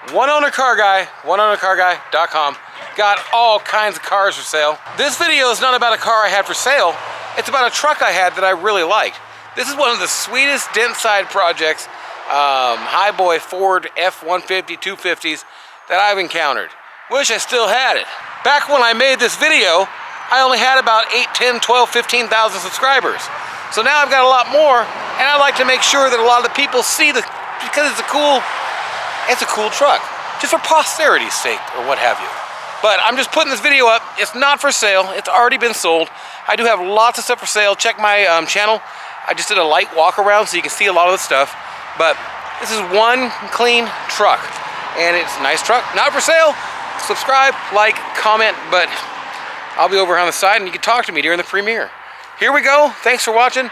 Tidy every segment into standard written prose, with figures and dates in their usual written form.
oneownercarguy.com. Got all kinds of cars for sale. This video is not about a car I had for sale. It's about a truck I had that I really liked. This is one of the sweetest Dentside projects, HighBoy Ford F-150 250s that I've encountered. Wish I still had it. Back when I made this video, I only had about 8, 10, 12, 15,000 subscribers. So now I've got a lot more, and I like to make sure that a lot of the people see because it's a cool truck, just for posterity's sake or what have you. But I'm just putting this video up. It's not for sale. It's already been sold. I do have lots of stuff for sale. Check my channel. I just did a light walk around so you can see a lot of the stuff. But this is one clean truck, and it's a nice truck. Not for sale. Subscribe, like, comment, but I'll be over on the side and you can talk to me during the premiere. Here we go. Thanks for watching.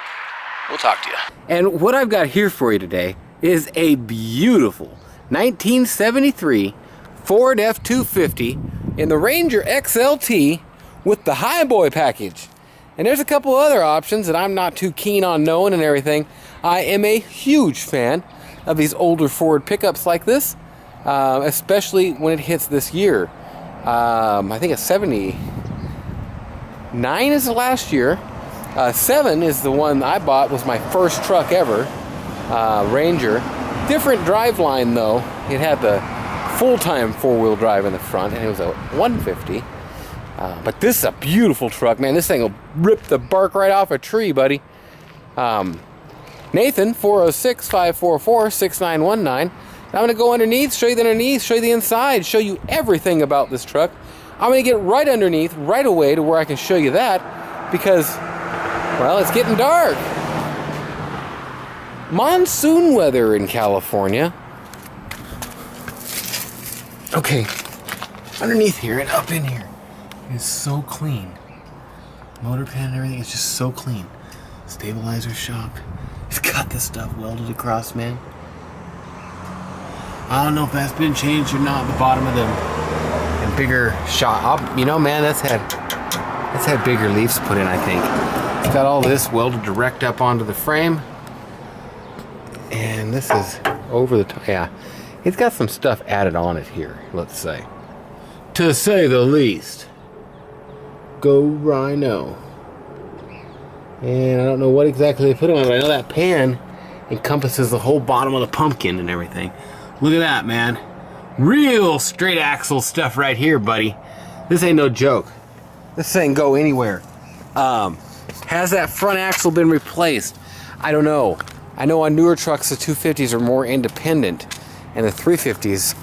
We'll talk to you. And what I've got here for you today is a beautiful 1973 Ford F-250 in the Ranger XLT with the HighBoy package. And there's a couple other options that I'm not too keen on knowing and everything. I am a huge fan of these older Ford pickups like this, especially when it hits this year. I think it's 79 is the last year. 7 is the one I bought, was my first truck ever, Ranger. Different driveline though. It had the full-time four-wheel drive in the front, and it was a 150. But this is a beautiful truck, man. This thing will rip the bark right off a tree, buddy. Nathan, 406-544-6919. I'm going to go underneath, show you the underneath, show you the inside, show you everything about this truck. I'm going to get right underneath right away to where I can show you that because, well, it's getting dark. Monsoon weather in California. Okay, underneath here and up in here is so clean. Motor pan and everything is just so clean. Stabilizer shock. It's got this stuff welded across, man. I don't know if that's been changed or not. The bottom of them and bigger shock. You know, man, that's had bigger leaves put in, I think. It's got all this welded direct up onto the frame. And this is over the top. Yeah, it's got some stuff added on it here, let's say. To say the least. Go Rhino. And I don't know what exactly they put on it, but I know that pan encompasses the whole bottom of the pumpkin and everything. Look at that, man. Real straight axle stuff right here, buddy. This ain't no joke. This thing go anywhere. Has that front axle been replaced? I don't know. I know on newer trucks the 250s are more independent and the 350s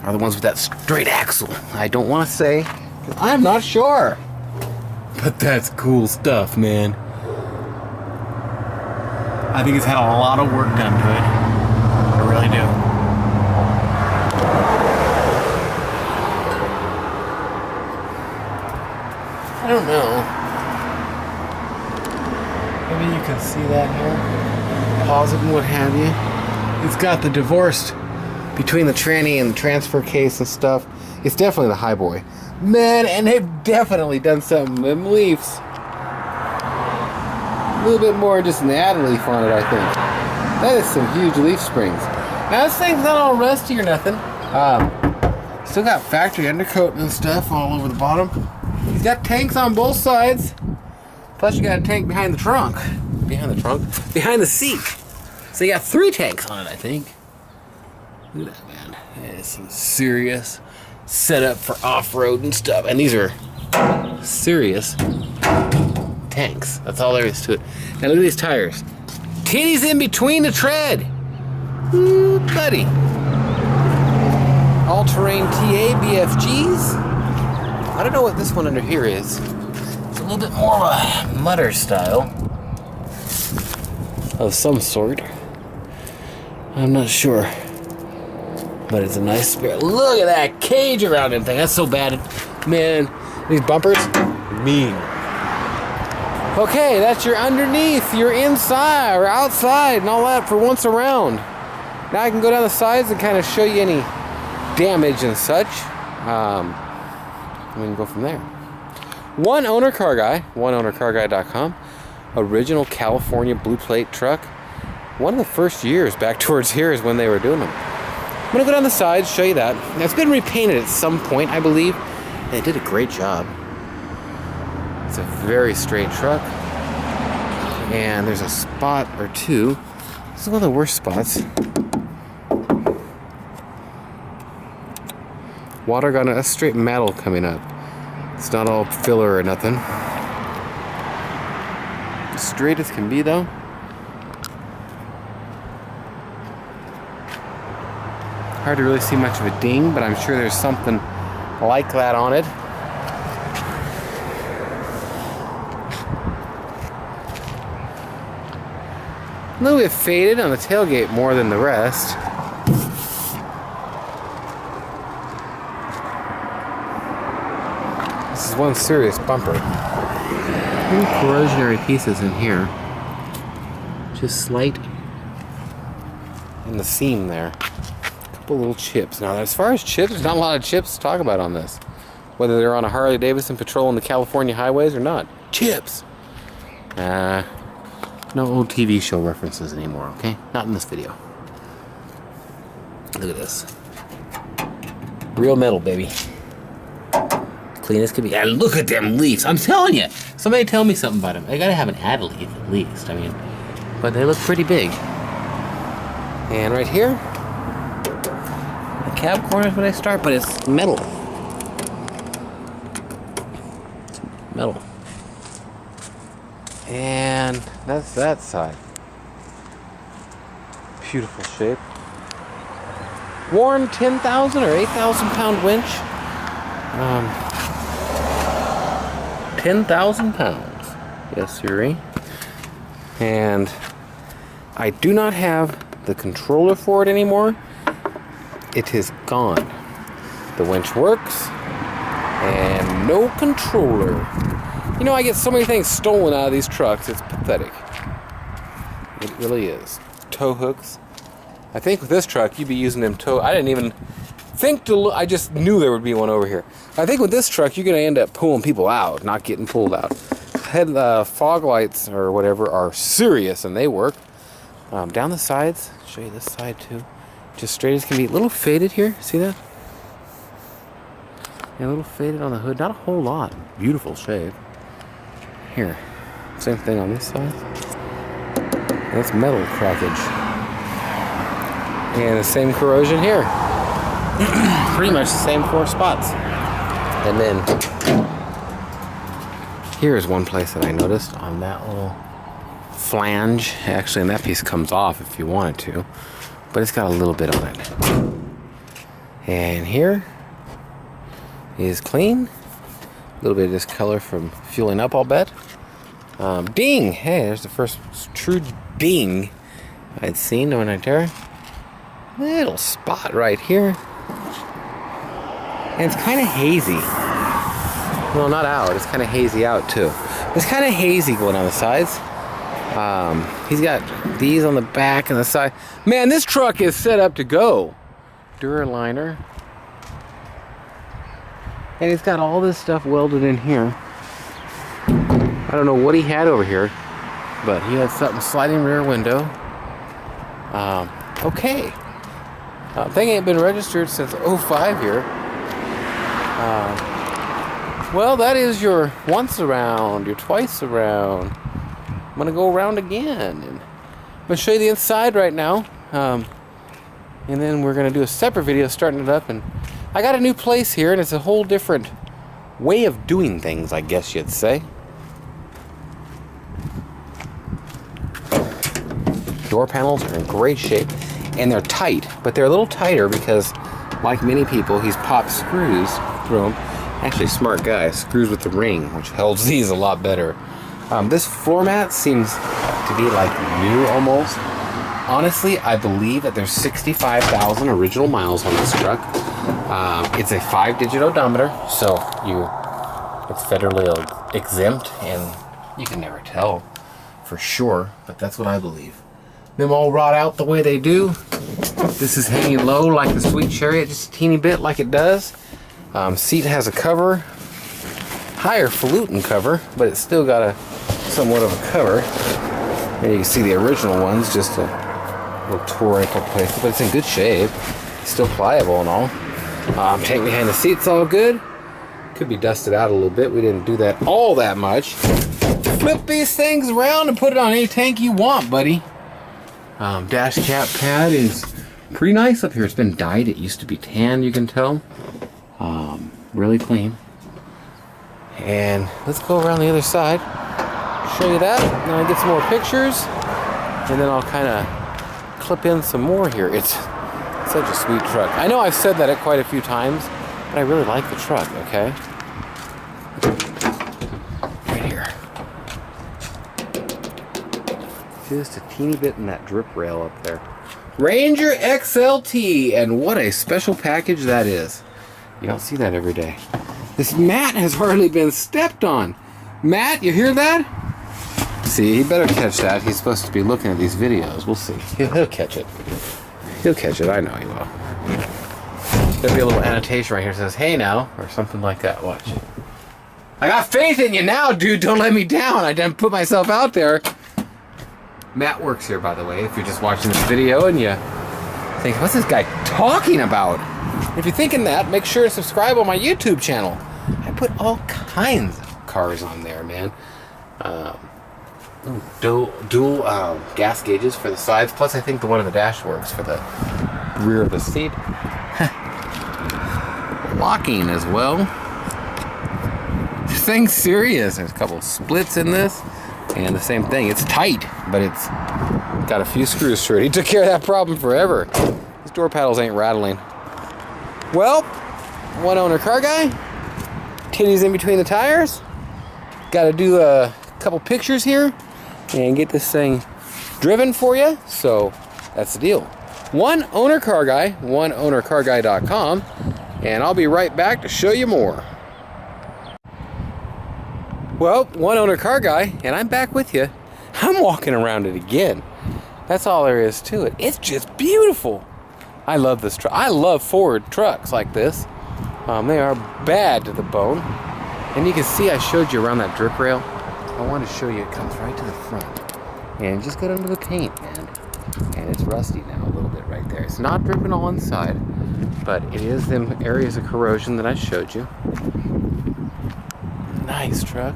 are the ones with that straight axle. I don't want to say. I'm not sure. But that's cool stuff, man. I think it's had a lot of work done to it. I really do. I don't know. Maybe you can see that here. Pause it and what have you. It's got the divorced between the tranny and the transfer case and stuff. It's definitely the HighBoy. Man, and they've definitely done something with them leaves. A little bit more just an add leaf on it, I think. That is some huge leaf springs. Now this thing's not all rusty or nothing. Still got factory undercoat and stuff all over the bottom. He's got tanks on both sides. Plus you got a tank behind the trunk. Behind the trunk? Behind the seat. So you got 3 tanks on it, I think. Look at that, man. That is some serious setup for off-road and stuff. And these are serious tanks. That's all there is to it. Now look at these tires. Titties in between the tread. Ooh, buddy. All-terrain TA BFGs. I don't know what this one under here is. It's a little bit more of a mutter style of some sort. I'm not sure. But it's a nice spirit. Look at that cage around him thing. That's so bad. Man, these bumpers, mean. Okay, that's your underneath, your inside or outside and all that for once around. Now I can go down the sides and kind of show you any damage and such. We can go from there. One owner car guy, oneownercarguy.com. Original California blue plate truck. One of the first years back towards here is when they were doing them. gonna go down the sides, show you that. Now, it's been repainted at some point, I believe. They did a great job. It's a very straight truck. And there's a spot or two. This is one of the worst spots. Water got a straight metal coming up. It's not all filler or nothing. Straight as can be though. Hard to really see much of a ding, but I'm sure there's something like that on it. A little bit faded on the tailgate more than the rest. This is one serious bumper. Any corrosionary pieces in here. Just slight in the seam there. A couple little chips. Now, as far as chips, there's not a lot of chips to talk about on this. Whether they're on a Harley Davidson patrolling the California highways or not. Chips! No old TV show references anymore, okay? Not in this video. Look at this. Real metal, baby. Clean as can be. And look at them leaves. I'm telling you. Somebody tell me something about them. I gotta have an ad leaf at least. I mean, but they look pretty big. And right here, the cab corner is when I start, but it's metal. Metal. And that's that side. Beautiful shape. Worn 10,000 or 8,000 pound winch. 10,000 pounds. Yes, sirree. And I do not have the controller for it anymore. It is gone. The winch works. And no controller. You know, I get so many things stolen out of these trucks, it's pathetic. It really is. Tow hooks. I think with this truck, you'd be using them tow. I didn't even think to look. I just knew there would be one over here. I think with this truck, you're going to end up pulling people out, not getting pulled out. Fog lights or whatever are serious, and they work. Down the sides, show you this side too. Just straight as can be. A little faded here. See that? Yeah, a little faded on the hood. Not a whole lot. Beautiful shape. Here, same thing on this side. That's metal crackage. And the same corrosion here. Pretty much the same 4 spots. And then here's one place that I noticed on that little flange. Actually, and that piece comes off if you wanted to, but it's got a little bit on it. And here is clean. A little bit of discolor from fueling up, I'll bet. Ding! Hey, there's the first true ding I'd seen on a Terra. Little spot right here. And it's kind of hazy. Well, not out. It's kind of hazy out, too. It's kind of hazy going on the sides. He's got these on the back and the side. Man, this truck is set up to go. Duraliner. And he's got all this stuff welded in here. I don't know what he had over here, but he had something sliding rear window. Okay. Thing ain't been registered since '05 here. Well, that is your once around, your twice around. I'm gonna go around again. And I'm gonna show you the inside right now. And then we're gonna do a separate video starting it up. And I got a new place here, and it's a whole different way of doing things, I guess you'd say. Door panels are in great shape, and they're tight, but they're a little tighter because, like many people, he's popped screws through them. Actually, smart guy, screws with the ring, which holds these a lot better. This floor mat seems to be like new almost. Honestly, I believe that there's 65,000 original miles on this truck. It's a 5-digit odometer, so it's federally exempt, and you can never tell for sure, but that's what I believe. Them all rot out the way they do. This is hanging low like the Sweet Chariot, just a teeny bit like it does. Seat has a cover, higher falutin cover, but it's still got a somewhat of a cover. And you can see the original one's just a little tore in a couple places, but it's in good shape. Still pliable and all. Tank behind the seat's all good. Could be dusted out a little bit. We didn't do that all that much. Flip these things around and put it on any tank you want, buddy. Dash cap pad is pretty nice up here. It's been dyed. It used to be tan, you can tell. Really clean. And let's go around the other side. Show you that. Then I'll get some more pictures. And then I'll kind of clip in some more here. It's such a sweet truck. I know I've said that quite a few times, but I really like the truck, okay? Right here. Just a teeny bit in that drip rail up there. Ranger XLT, and what a special package that is. You don't see that every day. This mat has hardly been stepped on. Matt, you hear that? See, he better catch that. He's supposed to be looking at these videos. We'll see. He'll catch it. He'll catch it. I know he will. There'll be a little annotation right here that says, "Hey now," or something like that. Watch. I got faith in you now, dude. Don't let me down. I didn't put myself out there. Matt works here, by the way, if you're just watching this video and you think, what's this guy talking about? If you're thinking that, make sure to subscribe on my YouTube channel. I put all kinds of cars on there, man. Dual gas gauges for the sides, plus I think the one in the dash works for the rear of the seat. Locking as well. This thing's serious. There's a couple of splits in this, and the same thing. It's tight, but it's got a few screws through it. He took care of that problem forever. These door paddles ain't rattling. Well, one owner car guy, titties in between the tires. Got to do a couple pictures here and get this thing driven for you. So that's the deal. One owner car guy, oneownercarguy.com, and I'll be right back to show you more. Well, one owner car guy, and I'm back with you. I'm walking around it again. That's all there is to it. It's just beautiful. I love this truck. I love Ford trucks like this. They are bad to the bone. And you can see I showed you around that drip rail. I want to show you it comes right to the front. And just got under the paint, man. And it's rusty now a little bit right there. It's not dripping all inside, but it is them areas of corrosion that I showed you. Nice truck.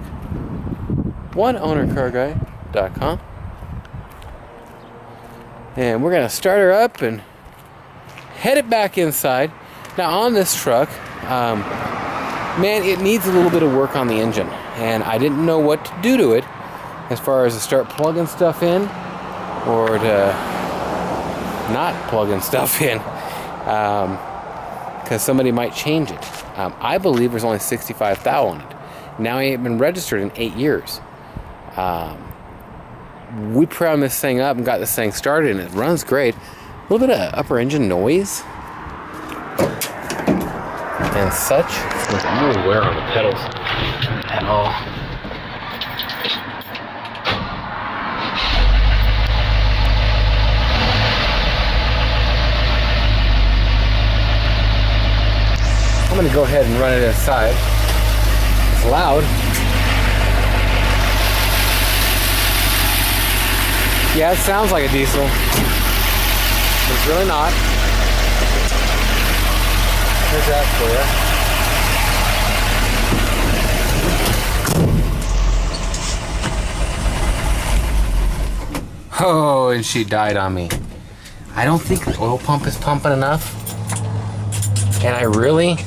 Oneownercarguy.com. And we're going to start her up and head it back inside. Now on this truck, man, it needs a little bit of work on the engine, and I didn't know what to do to it as far as to start plugging stuff in or to not plugging stuff in, because somebody might change it. I believe there's only 65,000 on it. Now he ain't been registered in 8 years. We primed this thing up and got this thing started, and it runs great. A little bit of upper engine noise and such. There's no wear on the pedals at all. I'm going to go ahead and run it inside. It's loud. Yeah, it sounds like a diesel. But it's really not. Here's that for you. Oh, and she died on me. I don't think the oil pump is pumping enough. And I really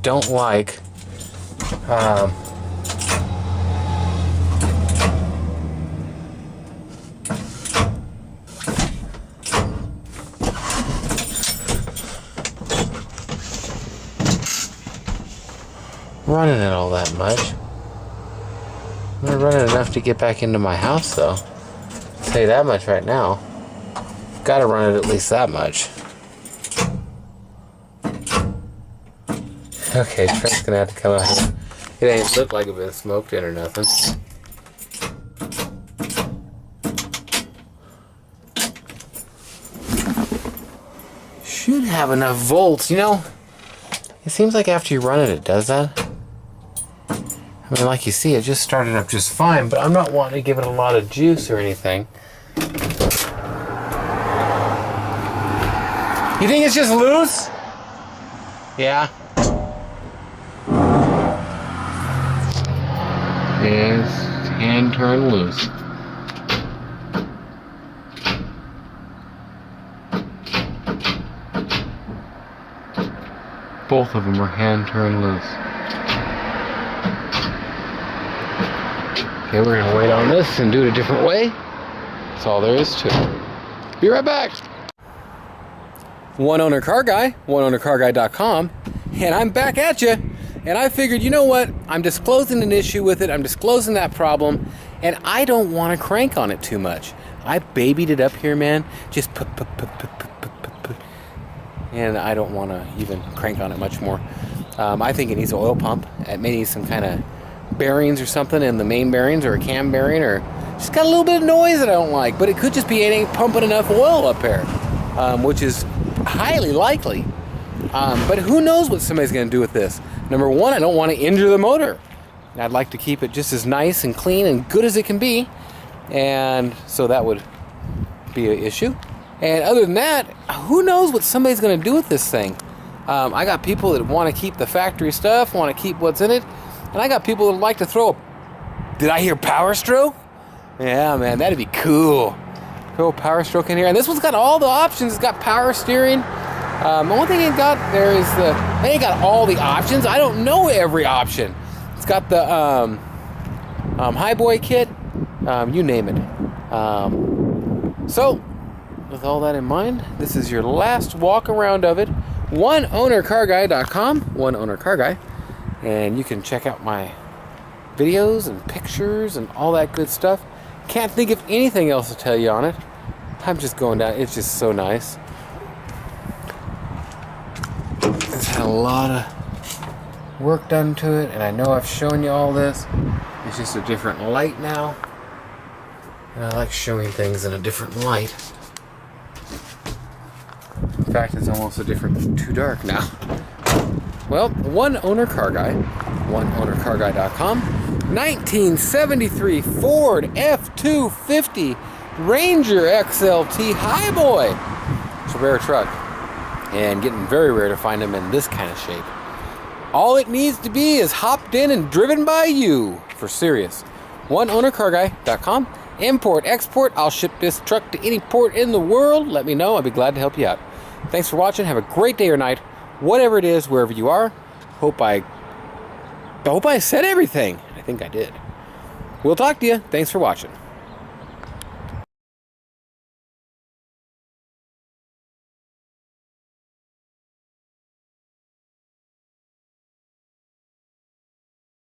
don't like running it all that much. I'm not running enough to get back into my house though. I'll tell you that much right now. Gotta run it at least that much. Okay, truck's gonna have to come out here. It ain't look like it's been smoked in or nothing. Should have enough volts, you know. It seems like after you run it, it does that. I mean, like you see, it just started up just fine, but I'm not wanting to give it a lot of juice or anything. You think it's just loose? Yeah. It's hand turned loose. Both of them are hand turned loose. Okay, we're gonna wait on this and do it a different way. That's all there is to it. Be right back. One Owner Car Guy, oneownercarguy.com, and I'm back at you. And I figured, you know what? I'm disclosing an issue with it. I'm disclosing that problem, and I don't want to crank on it too much. I babied it up here, man. Just put. And I don't want to even crank on it much more. I think it needs an oil pump. It may need some kind of bearings or something in the main bearings, or a cam bearing, or just got a little bit of noise that I don't like. But it could just be it ain't pumping enough oil up here, which is highly likely. But who knows what somebody's going to do with this? Number one, I don't want to injure the motor. I'd like to keep it just as nice and clean and good as it can be. And so that would be an issue. And other than that, who knows what somebody's going to do with this thing? I got people that want to keep the factory stuff, want to keep what's in it. And I got people that like to throw a... Did I hear power stroke? Yeah, man, that'd be cool. Throw a power stroke in here. And this one's got all the options. It's got power steering. The only thing it got there is they ain't got all the options. I don't know every option. It's got the HighBoy kit, you name it. So, with all that in mind, this is your last walk around of it. OneOwnerCarGuy.com, OneOwnerCarGuy, and you can check out my videos and pictures and all that good stuff. Can't think of anything else to tell you on it. I'm just going down. It's just so nice. It's had a lot of work done to it, and I know I've shown you all this. It's just a different light now, and I like showing things in a different light. In fact, it's almost too dark now. Well, One Owner Car Guy, OneOwnerCarGuy.com, 1973 Ford F-250 Ranger XLT HighBoy. It's a rare truck, and getting very rare to find them in this kind of shape. All it needs to be is hopped in and driven by you, for serious. OneOwnerCarGuy.com. Import, export, I'll ship this truck to any port in the world. Let me know, I'd be glad to help you out. Thanks for watching, have a great day or night, whatever it is, wherever you are. Hope I said everything. I think I did. We'll talk to you. Thanks for watching.